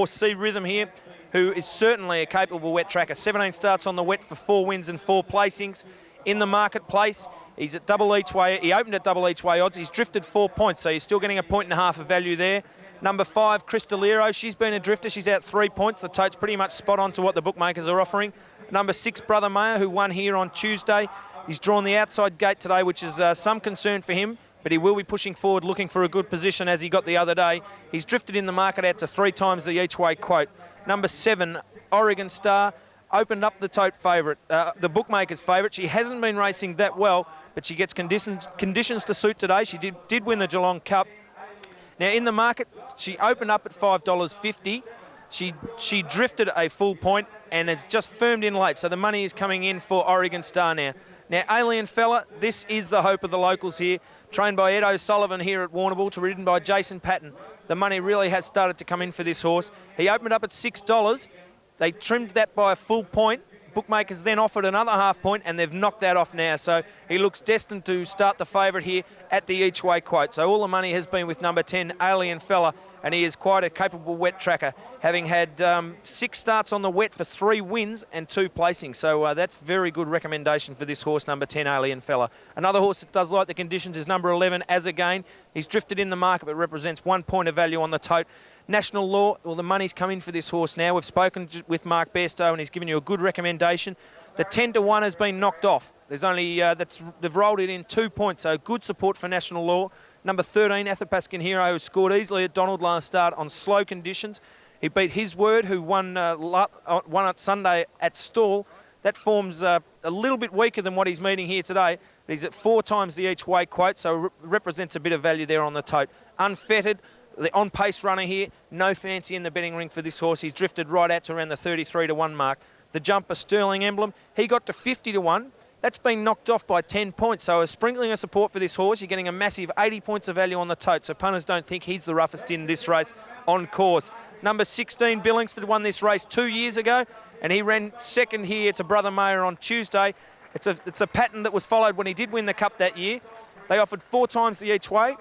C Rhythm here, who is certainly a capable wet tracker. 17 starts on the wet for 4 wins and 4 placings. In the marketplace, he's at double each way. He opened at double each way odds. He's drifted 4 points, so he's still getting 1.5 points of value there. Number 5, Crystalero. She's been a drifter. She's out 3 points. The tote's pretty much spot on to what the bookmakers are offering. Number 6, Brother Mayer, who won here on Tuesday. He's drawn the outside gate today, which is some concern for him, but he will be pushing forward looking for a good position as he got the other day. He's drifted in the market out to 3 times the each way quote. Number 7, Oregon Star, opened up the tote favourite, the bookmaker's favourite. She hasn't been racing that well, but she gets conditions to suit today. She did win the Geelong Cup. Now in the market, she opened up at $5.50. She drifted a full point and it's just firmed in late, so the money is coming in for Oregon Star now. Now, Alien Fella, this is the hope of the locals here. Trained by Ed O'Sullivan here at Warrnambool, ridden by Jason Patton. The money really has started to come in for this horse. He opened up at $6. They trimmed that by a full point. Bookmakers then offered another half point, and they've knocked that off now. So he looks destined to start the favourite here at the each way quote. So all the money has been with number 10, Alien Fella, and he is quite a capable wet tracker, having had 6 starts on the wet for 3 wins and 2 placings. So that's very good recommendation for this horse, number 10, Alien Fella. Another horse that does like the conditions is number 11, As Again. He's drifted in the market, but represents 1 point of value on the tote. National Law, well, the money's come in for this horse now. We've spoken with Mark Bairstow, and he's given you a good recommendation. The 10-1 has been knocked off. There's only they've rolled it in 2 points, so good support for National Law. Number 13, Athapascan Hero, who scored easily at Donald last start on slow conditions. He beat His Word, who won at Sunday at Stall. That form's a little bit weaker than what he's meeting here today. But he's at 4 times the each way quote, so represents a bit of value there on the tote. Unfettered, the on-pace runner here, no fancy in the betting ring for this horse. He's drifted right out to around the 33-1 mark. The jumper, Sterling Emblem, he got to 50-1. That's been knocked off by 10 points. So a sprinkling of support for this horse. You're getting a massive 80 points of value on the tote. So punters don't think he's the roughest in this race on course. Number 16, Billingsford, won this race 2 years ago, and he ran second here to Brother Mayer on Tuesday. It's a pattern that was followed when he did win the Cup that year. They offered 4 times the each way.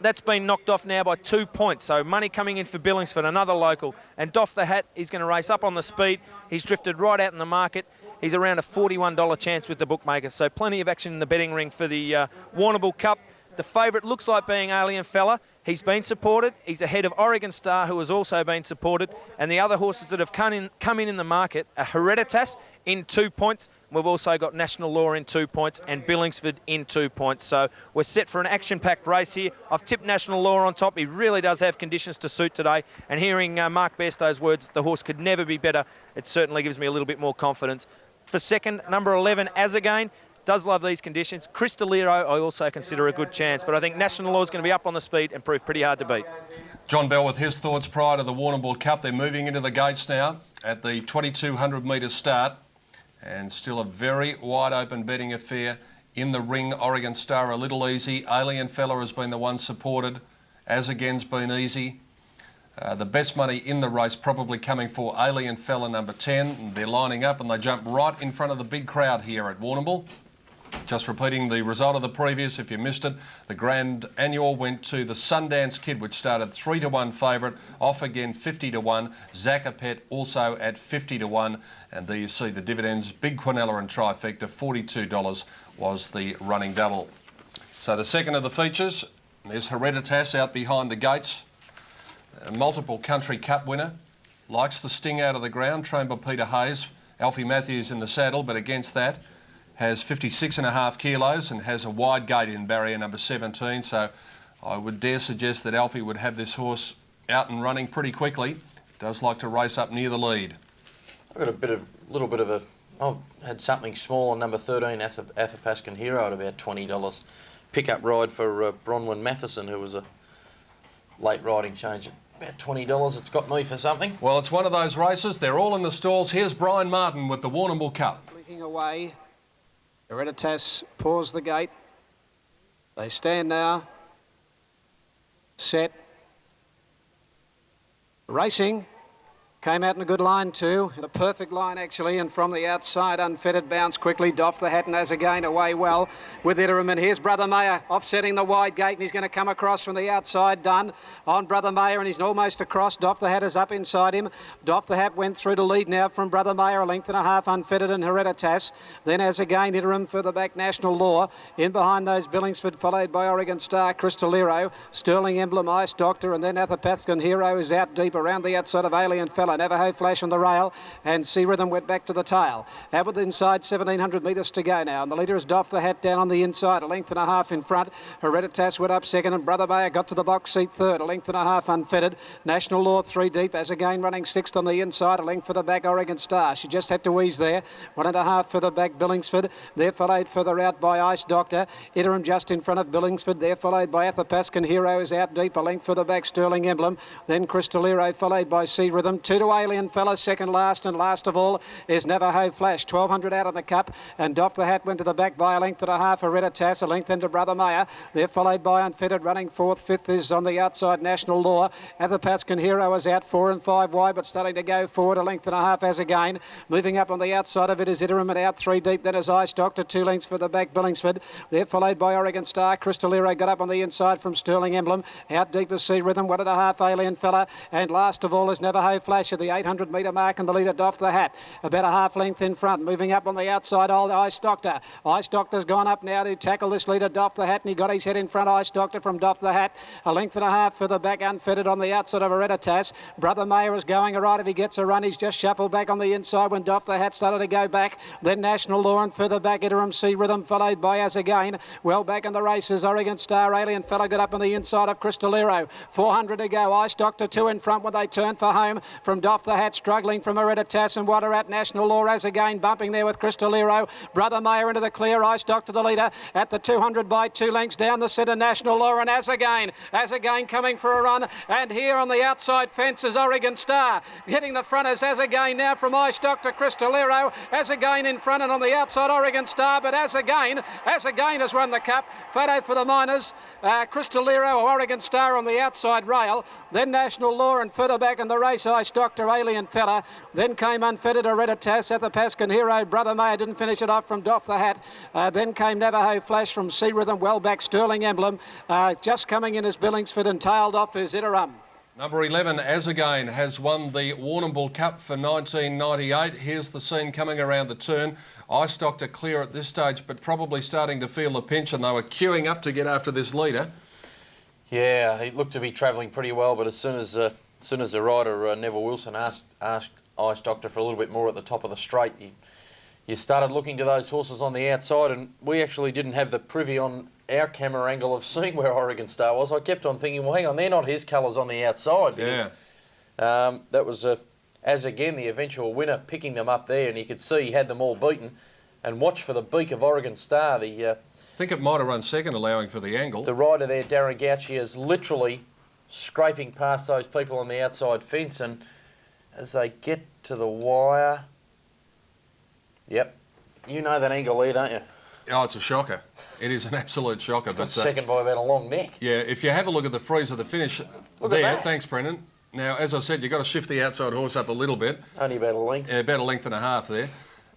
That's been knocked off now by 2 points. So money coming in for Billingsford, another local. And Doff the Hat, he's going to race up on the speed. He's drifted right out in the market. He's around a $41 chance with the bookmakers. So plenty of action in the betting ring for the Warrnambool Cup. The favourite looks like being Alien Fella. He's been supported. He's ahead of Oregon Star, who has also been supported. And the other horses that have come in the market are Hereditas in 2 points. We've also got National Law in 2 points and Billingsford in 2 points. So we're set for an action-packed race here. I've tipped National Law on top. He really does have conditions to suit today. And hearing Mark Bairstow's words, the horse could never be better, it certainly gives me a little bit more confidence. For second, number 11, As Again, does love these conditions. Crystalero, I also consider a good chance, but I think National Law is going to be up on the speed and prove pretty hard to beat. John Bell with his thoughts prior to the Warrnambool Cup. They're moving into the gates now at the 2,200 metre start, and still a very wide open betting affair in the ring. Oregon Star a little easy. Alien Fella has been the one supported. As Again's been easy. The best money in the race probably coming for Alien Fella, number 10. And they're lining up and they jump right in front of the big crowd here at Warrnambool. Just repeating the result of the previous, if you missed it, the Grand Annual went to the Sundance Kid, which started 3-1 favourite, off again 50-1. Zacapet also at 50-1. And there you see the dividends. Big Quinella and Trifecta, $42 was the running double. So the second of the features, there's Hereditas out behind the gates. A multiple Country Cup winner. Likes the sting out of the ground, trained by Peter Hayes. Alfie Matthews in the saddle, but against that, has 56.5 kilos and has a wide gate in barrier number 17. So I would dare suggest that Alfie would have this horse out and running pretty quickly. Does like to race up near the lead. I've got I had something small on number 13, Athapascan Hero, at about $20. Pick-up ride for Bronwyn Matheson, who was a late riding change. About $20, it's got me for something. Well, it's one of those races. They're all in the stalls. Here's Brian Martin with the Warrnambool Cup. Clicking away. Hereditas paws the gate. They stand now. Set. Racing. Came out in a good line too, in a perfect line actually, and from the outside, Unfettered bounced quickly, doffed the hat and has again away well with Iterum. And here's Brother Mayer offsetting the wide gate, and he's going to come across from the outside, done on Brother Mayer, and he's almost across. Doff the hat is up inside him. Doff the hat went through to lead now from Brother Mayer, a length and a half, Unfettered and Hereditas. Then as again, Iterum further back, National Law. In behind those, Billingsford, followed by Oregon Star, Crystalero, Sterling Emblem, Ice Doctor, and then Athapascan Hero is out deep around the outside of Alien Fella. Navajo Flash on the rail, and Sea Rhythm went back to the tail. Out with inside, 1,700 metres to go now, and the leader has doffed the hat down on the inside, a length and a half in front. Hereditas went up second, and Brother Mayer got to the box seat third, a length and a half Unfettered. National Law 3 deep, as again running sixth on the inside, a length for the back, Oregon Star. She just had to ease there. 1.5 for the back, Billingsford. They're followed further out by Ice Doctor. Iterum just in front of Billingsford. They're followed by Athapascan Hero is out deep, a length for the back, Sterling Emblem. Then Crystalero followed by Sea Rhythm. 2 to Alien Fella, second last, and last of all is Navajo Flash. 1,200 out of the cup, and Doff the Hat went to the back by a length and a half. Hereditas, a length into Brother Mayer. They're followed by Unfettered, running fourth. Fifth is on the outside, National Law. Athapascan Hero is out 4 and 5 wide, but starting to go forward, a length and a half as again. Moving up on the outside of it is Iterum, and out 3 deep. Then is Ice Doctor, 2 lengths for the back, Billingsford. They're followed by Oregon Star. Crystalero got up on the inside from Sterling Emblem. Out deep is Sea Rhythm, 1.5 Alien Fella, and last of all is Navajo Flash at the 800 metre mark, and the leader Doff the Hat about a half length in front. Moving up on the outside, old Ice Doctor. Ice Doctor's gone up now to tackle this leader Doff the Hat, and he got his head in front. Ice Doctor from Doff the Hat, a length and a half for the back, Unfettered on the outside of Hereditas. Brother Mayer is going all right. If he gets a run, he's just shuffled back on the inside when Doff the Hat started to go back. Then National Law, and further back Iterum, Sea Rhythm, followed by As Again. Well back in the races, Oregon Star, Alien Fella got up on the inside of Crystalero. 400 to go. Ice Doctor 2 in front when they turn for home from Doff the Hat, struggling from Hereditas, and Water at National Law As Again, bumping there with Crystalero. Brother Mayer into the clear. Ice Doctor the leader at the 200 by 2 lengths down the centre. National Law and As Again coming for a run, and here on the outside fence is Oregon Star. Hitting the front is As Again now from Ice Doctor, Crystalero. As Again in front, and on the outside Oregon Star, but As Again has won the cup. Photo for the Miners. Crystalero or Oregon Star on the outside rail. Then National Law, and further back in the race, Ice Doctor, Alien Fella. Then came Unfettered, Hereditas, Athapascan Hero. Brother Mayer didn't finish it off from Doff the Hat. Then came Navajo Flash from Sea Rhythm, well back, Sterling Emblem. Just coming in as Billingsford, and tailed off is Iterum. Number 11, As Again, has won the Warrnambool Cup for 1998. Here's the scene coming around the turn. Ice Doctor clear at this stage, but probably starting to feel the pinch, and they were queuing up to get after this leader. Yeah, he looked to be travelling pretty well, but as soon as the rider, Neville Wilson, asked Ice Doctor for a little bit more at the top of the straight, you started looking to those horses on the outside, and we actually didn't have the privy on our camera angle of seeing where Oregon Star was. I kept on thinking, well, hang on, they're not his colours on the outside. Because, yeah. That was, As Again, the eventual winner, picking them up there, and you could see he had them all beaten. And watch for the beak of Oregon Star. I think it might have run second, allowing for the angle. The rider there, Darren Gauchi, is literally scraping past those people on the outside fence, and as they get to the wire... Yep. You know that angle there, don't you? Oh, it's a shocker. It is an absolute shocker. But second by about a long neck. Yeah, if you have a look at the freeze of the finish look there, at that. Thanks, Brendan. Now, as I said, you've got to shift the outside horse up a little bit. Only about a length. Yeah, about a length and a half there.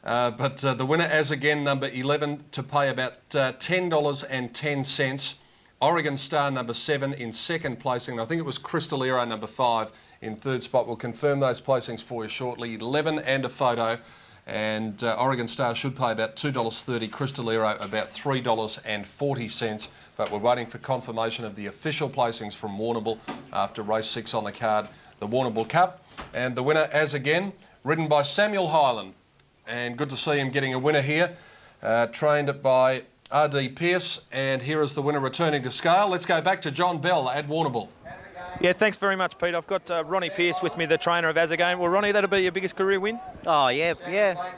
But the winner, As Again, number 11, to pay about $10.10. Oregon Star, number 7, in second placing. I think it was Crystalero, number 5, in third spot. We'll confirm those placings for you shortly. 11 and a photo. And Oregon Star should pay about $2.30, Crystalero about $3.40, but we're waiting for confirmation of the official placings from Warrnambool after race 6 on the card, the Warrnambool Cup. And the winner, As Again, ridden by Samuel Hyland, and good to see him getting a winner here, trained by R.D. Pearce, and here is the winner returning to scale. Let's go back to John Bell at Warrnambool. Yeah, thanks very much, Pete. I've got Ronnie Pearce with me, the trainer of As Again. Well, Ronnie, that'll be your biggest career win? Oh, yeah.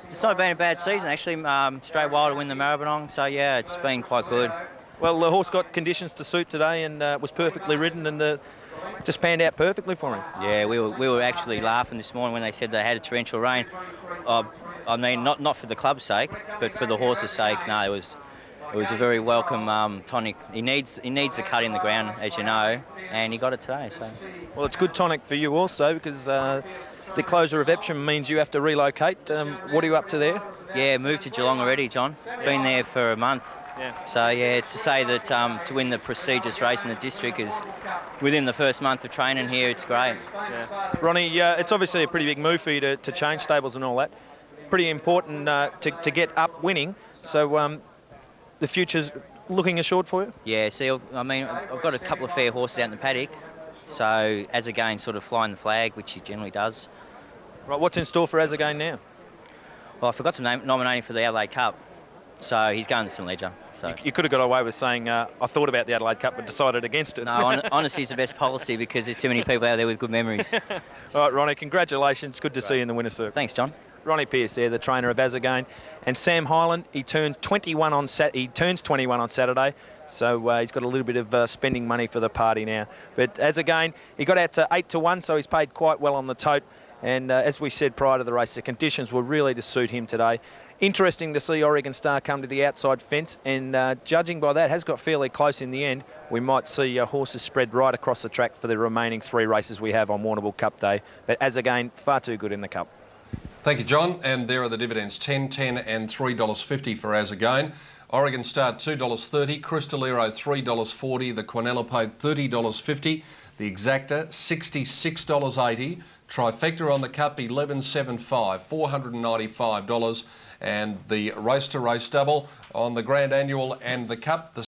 It's not been a bad season, actually. Straight wild to win the Maribyrnong, so, yeah, it's been quite good. Well, the horse got conditions to suit today and was perfectly ridden and just panned out perfectly for him. Yeah, we were actually laughing this morning when they said they had a torrential rain. I mean, not for the club's sake, but for the horse's sake. No, it was a very welcome tonic. He needs the cut in the ground, as you know, and he got it today. So, well, it's good tonic for you also because the closure of Epsom means you have to relocate. What are you up to there? Yeah, moved to Geelong already, John. Been there for a month. Yeah. So, yeah, to say that to win the prestigious race in the district is within the first month of training here, it's great. Yeah. Ronnie, it's obviously a pretty big move for you to change stables and all that. Pretty important to get up winning. So the future's looking assured for you? Yeah, see, I mean, I've got a couple of fair horses out in the paddock. So, as again, sort of flying the flag, which he generally does. Right, what's in store for As Again now? Well, I forgot to nominate him for the Adelaide Cup. So, he's going to St Ledger. So. You could have got away with saying, I thought about the Adelaide Cup but decided against it. No, honesty is the best policy because there's too many people out there with good memories. All right, Ronnie, congratulations. Good to see you in the winner's circle. Thanks, John. Ronnie Pearce there, the trainer of As Again. And Sam Hyland, he turns 21 on Saturday. So he's got a little bit of spending money for the party now. But As Again, he got out to 8-1, so he's paid quite well on the tote. And as we said prior to the race, the conditions were really to suit him today. Interesting to see Oregon Star come to the outside fence, and judging by that, has got fairly close in the end. We might see horses spread right across the track for the remaining 3 races we have on Warrnambool Cup Day. But As Again, far too good in the Cup. Thank you, John. And there are the dividends, $10, $10 and $3.50 for As Again. Oregon Star $2.30, Crystalero $3.40, the Quinella paid $30.50, the Exacta $66.80, Trifecta on the Cup $11.75, $495, and the Race to Race double on the Grand Annual and the Cup, the